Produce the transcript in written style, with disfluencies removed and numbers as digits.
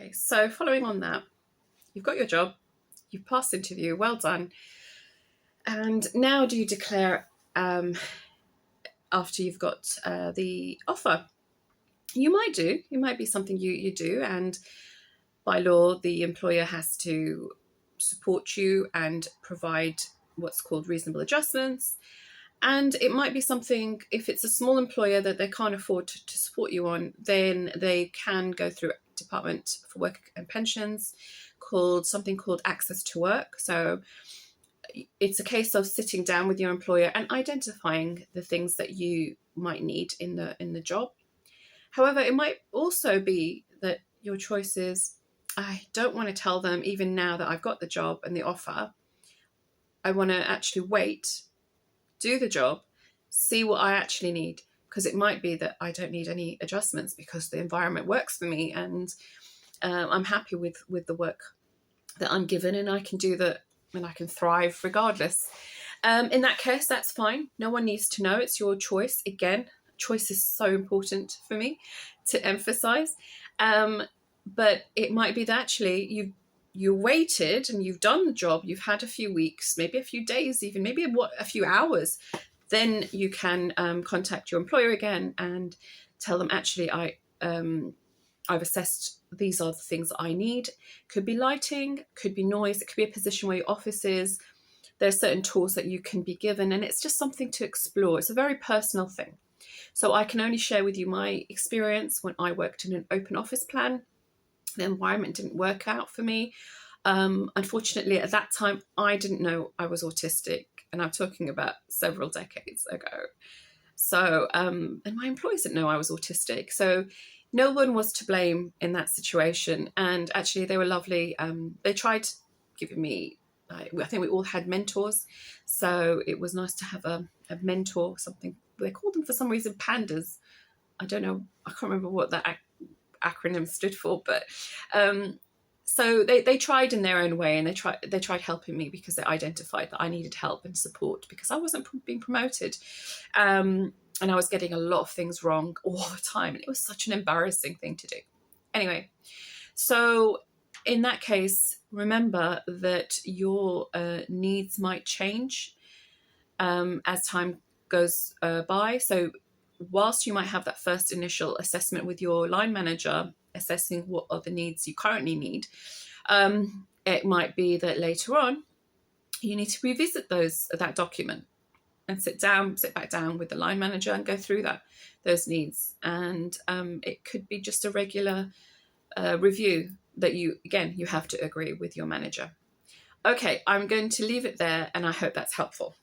Okay, so following on that, you've got your job, you've passed interview, well done. And now do you declare after you've got the offer? You might be something you do, and by law, the employer has to support you and provide what's called reasonable adjustments. And it might be something, if it's a small employer that they can't afford to support you on, then they can go through Department for Work and Pensions, called Access to Work. So it's a case of sitting down with your employer and identifying the things that you might need in the job. However, it might also be that your choice is, I don't want to tell them even now that I've got the job and the offer. I want to actually wait, do the job, see what I actually need, because it might be that I don't need any adjustments because the environment works for me, and I'm happy with the work that I'm given, and I can do that, and I can thrive regardless. In that case, that's fine. No one needs to know. It's your choice. Again, choice is so important for me to emphasize. But it might be that actually you waited and you've done the job, you've had a few weeks, maybe a few days, even maybe a few hours. Then you can contact your employer again and tell them, actually, I've assessed these are the things that I need. Could be lighting, could be noise, it could be a position where your office is. There's certain tools that you can be given, and it's just something to explore. It's a very personal thing. So I can only share with you my experience when I worked in an open office plan. The environment didn't work out for me. Unfortunately, at that time, I didn't know I was autistic, and I'm talking about several decades ago. So, and my employees didn't know I was autistic. So no one was to blame in that situation. And actually, they were lovely. They tried giving me, I think we all had mentors. So it was nice to have a mentor, something. They called them for some reason pandas. I don't know. I can't remember what that acronym stood for, but so they tried in their own way, and they tried helping me because they identified that I needed help and support because I wasn't being promoted, and I was getting a lot of things wrong all the time, and it was such an embarrassing thing to do. Anyway, so in that case, remember that your needs might change as time goes by. So whilst you might have that first initial assessment with your line manager, assessing what are the needs you currently need, it might be that later on you need to revisit that document and sit back down with the line manager and go through those needs. And it could be just a regular review that you have to agree with your manager. Okay, I'm going to leave it there, and I hope that's helpful.